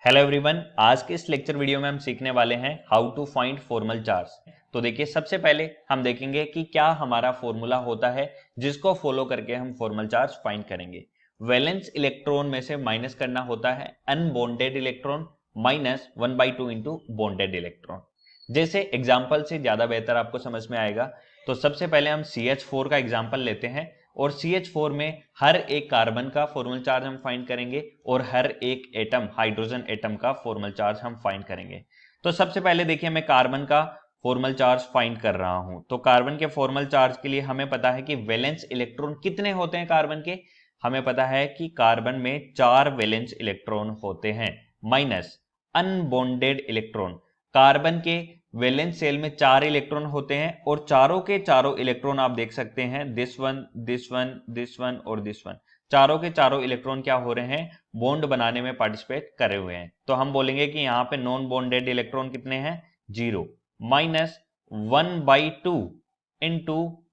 Hello everyone, आज के इस लेक्चर वीडियो में हम सीखने वाले हैं how to find formal charge. तो देखिए, सबसे पहले हम देखेंगे कि क्या हमारा फॉर्मूला होता है जिसको फॉलो करके हम फॉर्मल चार्ज फाइंड करेंगे। वैलेंस इलेक्ट्रॉन में से माइनस करना होता है unbonded electron minus 1/2 into bonded electron. जैसे एग्जाम्पल से ज्यादा बेहतर आपको समझ में आएगा, तो सबसे पहले हम CH4 का एग्जाम्पल लेते हैं और CH4 में हर एक कार्बन का फॉर्मल चार्ज हम फाइंड करेंगे और हर एक एटम हाइड्रोजन एटम का फॉर्मल चार्ज हम फाइंड करेंगे। तो सबसे पहले देखिए, मैं कार्बन का फॉर्मल चार्ज फाइंड कर रहा हूं। तो कार्बन के फॉर्मल चार्ज के लिए हमें पता है कि वैलेंस इलेक्ट्रॉन कितने होते हैं कार्बन के। हमें पता है कि कार्बन में 4 वैलेंस इलेक्ट्रॉन होते हैं माइनस अनबॉन्डेड इलेक्ट्रॉन। कार्बन के वैलेंस शेल में 4 इलेक्ट्रॉन होते हैं और चारों के चारों इलेक्ट्रॉन आप देख सकते हैं, this one this one this one और दिस वन। चारों के चारों इलेक्ट्रॉन क्या हो रहे हैं, बॉन्ड बनाने में पार्टिसिपेट करे हुए हैं। तो हम बोलेंगे कि यहाँ पे नॉन बॉन्डेड इलेक्ट्रॉन कितने हैं, 0 माइनस 1/2 इंटू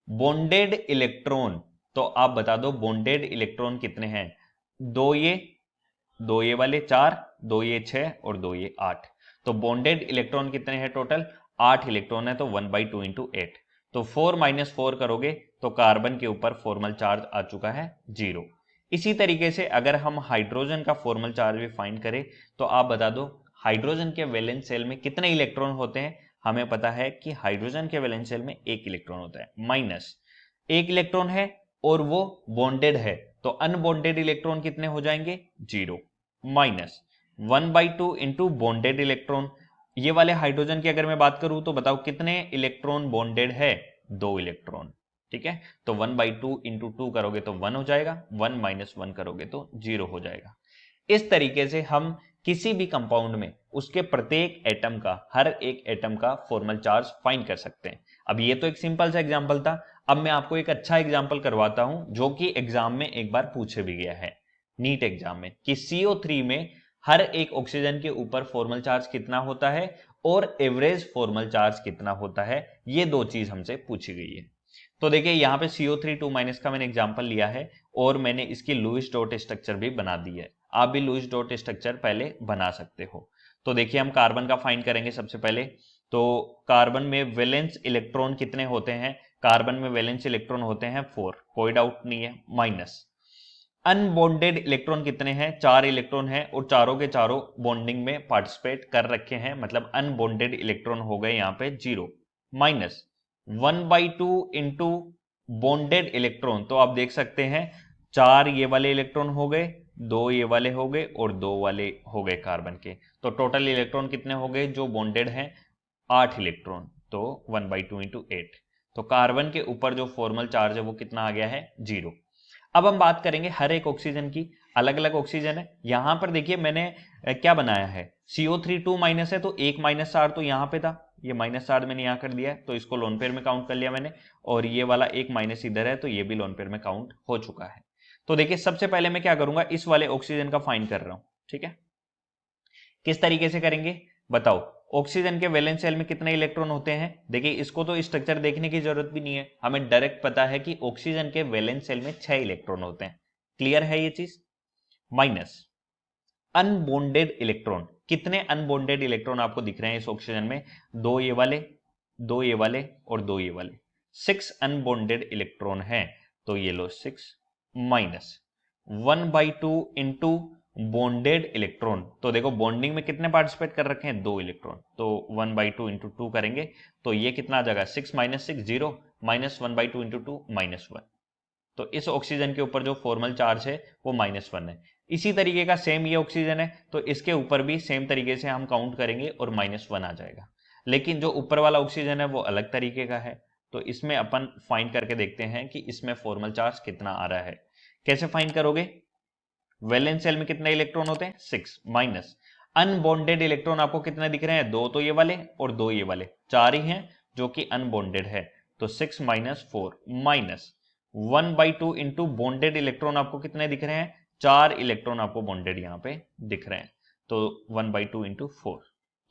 बॉन्डेड इलेक्ट्रॉन। तो आप बता दो बॉन्डेड इलेक्ट्रॉन कितने हैं, दो ये वाले 4, 2 ये 6 और 2 ये 8। तो बॉन्डेड इलेक्ट्रॉन कितने हैं टोटल, 8 इलेक्ट्रॉन है, तो 1/2 इंटू 8। तो 4 माइनस 4 करोगे तो कार्बन के ऊपर फॉर्मल चार्ज आ चुका है 0। इसी तरीके से अगर हम हाइड्रोजन का फॉर्मल चार्ज भी फाइंड करें तो आप बता दो हाइड्रोजन के वैलेंस शेल में कितने इलेक्ट्रॉन होते हैं। हमें पता है कि हाइड्रोजन के वैलेंस शेल में 1 इलेक्ट्रॉन होता है, माइनस 1 इलेक्ट्रॉन है और वो बॉन्डेड है, तो अनबॉन्डेड इलेक्ट्रॉन कितने हो जाएंगे, 0 माइनस 1/2 इंटू बॉन्डेड इलेक्ट्रॉन। ये वाले हाइड्रोजन की अगर मैं बात करूं तो बताओ कितने इलेक्ट्रॉन बॉन्डेड है, 2 इलेक्ट्रॉन। ठीक है, तो 1/2 इंटू 2 करोगे तो 1 हो जाएगा, 1 माइनस 1 करोगे तो 0 हो जाएगा। इस तरीके से हम किसी भी कंपाउंड में उसके प्रत्येक एटम का, हर एक एटम का फॉर्मल चार्ज फाइंड कर सकते हैं। अब ये तो एक सिंपल सा एग्जांपल था, अब मैं आपको एक अच्छा एग्जांपल करवाता हूं जो कि एग्जाम में एक बार पूछे भी गया है, नीट एग्जाम में, कि CO3 में हर एक ऑक्सीजन के ऊपर फॉर्मल चार्ज कितना होता है और एवरेज फॉर्मल चार्ज कितना होता है। ये दो चीज हमसे पूछी गई है। तो देखिए, यहाँ पे CO3 का मैंने एग्जांपल लिया है और मैंने इसकी लुईस डॉट स्ट्रक्चर भी बना दी है। आप भी लुईस डॉट स्ट्रक्चर पहले बना सकते हो। तो देखिए, हम कार्बन का फाइंड करेंगे सबसे पहले। तो कार्बन में वैलेंस इलेक्ट्रॉन कितने होते हैं, कार्बन में वैलेंस इलेक्ट्रॉन होते हैं 4, कोई डाउट नहीं है, माइनस अनबॉन्डेड इलेक्ट्रॉन कितने हैं, 4 इलेक्ट्रॉन हैं और चारों के चारों बॉन्डिंग में पार्टिसिपेट कर रखे हैं, मतलब अनबॉन्डेड इलेक्ट्रॉन हो गए यहाँ पे 0 माइनस 1/2 इंटू बॉन्डेड इलेक्ट्रॉन। तो आप देख सकते हैं 4 ये वाले इलेक्ट्रॉन हो गए, 2 ये वाले हो गए और 2 वाले हो गए कार्बन के। तो टोटल इलेक्ट्रॉन कितने हो गए जो बॉन्डेड हैं, 8 इलेक्ट्रॉन। तो 1/2 इंटू 8। तो कार्बन के ऊपर जो फॉर्मल चार्ज है वो कितना आ गया है, 0। अब हम बात करेंगे हर एक ऑक्सीजन की, अलग अलग ऑक्सीजन है। यहां पर देखिए मैंने क्या बनाया है, CO3 2 माइनस है तो एक माइनस चार्ज तो यहां पे था, ये माइनस चार्ज मैंने यहां कर दिया है, तो इसको लोन पेयर में काउंट कर लिया मैंने। और ये वाला एक माइनस इधर है तो ये भी लोन पेयर में काउंट हो चुका है। तो देखिए, सबसे पहले मैं क्या करूंगा, इस वाले ऑक्सीजन का फाइंड कर रहा हूं। ठीक है, किस तरीके से करेंगे बताओ। ऑक्सीजन के वैलेंस शेल में कितने इलेक्ट्रॉन होते हैं, देखिए इसको तो स्ट्रक्चर देखने की जरूरत भी नहीं है, हमें डायरेक्ट पता है कि ऑक्सीजन के वैलेंस शेल में 6 इलेक्ट्रॉन होते हैं। क्लियर है ये चीज, माइनस अनबॉन्डेड इलेक्ट्रॉन। कितने अनबॉन्डेड इलेक्ट्रॉन आपको दिख रहे हैं इस ऑक्सीजन में, 2 ये वाले, 2 ये वाले और 2 ये वाले, 6 अनबॉन्डेड इलेक्ट्रॉन हैं। तो ये लो 6 माइनस 1/2 इंटू बॉन्डेड इलेक्ट्रॉन। तो देखो बॉन्डिंग में कितने पार्टिसिपेट कर रखे हैं, 2 इलेक्ट्रॉन, तो 1/2 इंटू 2 करेंगे तो ये कितना आ जाएगा, 6 माइनस 6 0 माइनस 1/2 इंटू 2 -1। तो इस ऑक्सीजन के ऊपर जो फॉर्मल चार्ज है वो -1 है। इसी तरीके का सेम ये ऑक्सीजन है तो इसके ऊपर भी सेम तरीके से हम काउंट करेंगे और -1 आ जाएगा। लेकिन जो ऊपर वाला ऑक्सीजन है वो अलग तरीके का है, तो इसमें अपन फाइंड करके देखते हैं कि इसमें फॉर्मल चार्ज कितना आ रहा है। कैसे फाइंड करोगे, वैलेंस शेल में कितने इलेक्ट्रॉन होते हैं, 6 माइनस अनबॉन्डेड इलेक्ट्रॉन आपको कितने दिख रहे हैं, 2 तो ये वाले और 2 ये वाले, 4 ही हैं जो कि अनबॉन्डेड है। तो 6 minus 4 minus 1/2 into bonded electron आपको कितने दिख रहे हैं, 4 इलेक्ट्रॉन आपको बॉन्डेड यहाँ पे दिख रहे हैं। तो 1/2 इंटू 4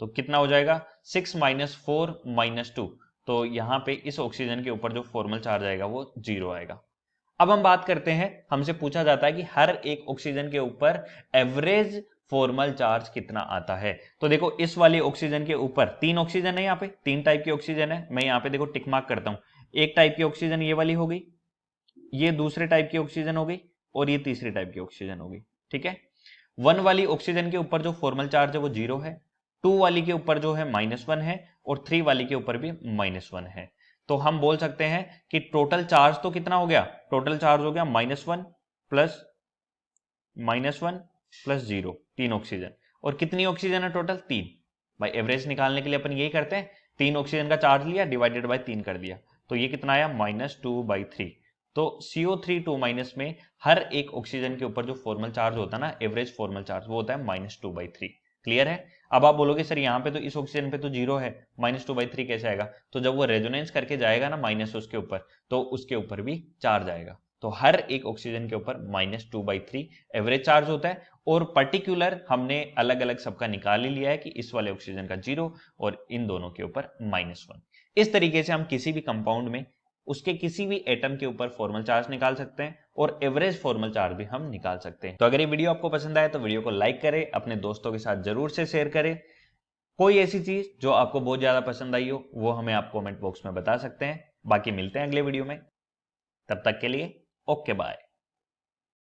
तो कितना हो जाएगा, 6 माइनस 4 माइनस 2। तो यहाँ पे इस ऑक्सीजन के ऊपर जो फॉर्मल चार्ज आएगा वो 0 आएगा। अब हम बात करते हैं, हमसे पूछा जाता है कि हर एक ऑक्सीजन के ऊपर एवरेज फॉर्मल चार्ज कितना आता है। तो देखो इस वाली ऑक्सीजन के ऊपर 3 ऑक्सीजन है, यहाँ पे 3 टाइप की ऑक्सीजन है। मैं यहाँ पे देखो टिक मार्क करता हूं, एक टाइप की ऑक्सीजन ये वाली हो गई, ये दूसरे टाइप की ऑक्सीजन हो गई, और ये तीसरी टाइप की ऑक्सीजन हो गई। ठीक है, 1 वाली ऑक्सीजन के ऊपर जो फॉर्मल चार्ज है वो 0 है, 2 वाली के ऊपर जो है -1 है, और 3 वाली के ऊपर भी -1 है। तो हम बोल सकते हैं कि टोटल चार्ज तो कितना हो गया, टोटल चार्ज हो गया -1 प्लस -1 + 0, 3 ऑक्सीजन। और कितनी ऑक्सीजन है टोटल, 3। भाई एवरेज निकालने के लिए अपन यही करते हैं, 3 ऑक्सीजन का चार्ज लिया डिवाइडेड बाय 3 कर दिया, तो ये कितना आया -2/3। तो CO3 में हर एक ऑक्सीजन के ऊपर जो फॉर्मल चार्ज होता है ना, एवरेज फॉर्मल चार्ज, वो होता है -2/3। क्लियर है। अब आप बोलोगे सर यहाँ पे तो इस ऑक्सीजन पे तो 0 है, -2/3 कैसे आएगा। तो जब वो रेजोनेंस करके जाएगा ना माइनस उसके ऊपर, तो उसके ऊपर भी चार्ज आएगा। तो हर एक ऑक्सीजन के ऊपर -2/3 एवरेज चार्ज होता है, और पर्टिकुलर हमने अलग अलग सबका निकाल ही लिया है कि इस वाले ऑक्सीजन का 0 और इन दोनों के ऊपर -1। इस तरीके से हम किसी भी कंपाउंड में उसके किसी भी एटम के ऊपर फॉर्मल चार्ज निकाल सकते हैं, और एवरेज फॉर्मल चार्ज भी हम निकाल सकते हैं। तो अगर ये वीडियो आपको पसंद आए तो वीडियो को लाइक करें, अपने दोस्तों के साथ जरूर से शेयर करें। कोई ऐसी चीज जो आपको बहुत ज्यादा पसंद आई हो वो हमें आप कमेंट बॉक्स में बता सकते हैं। बाकी मिलते हैं अगले वीडियो में, तब तक के लिए ओके बाय।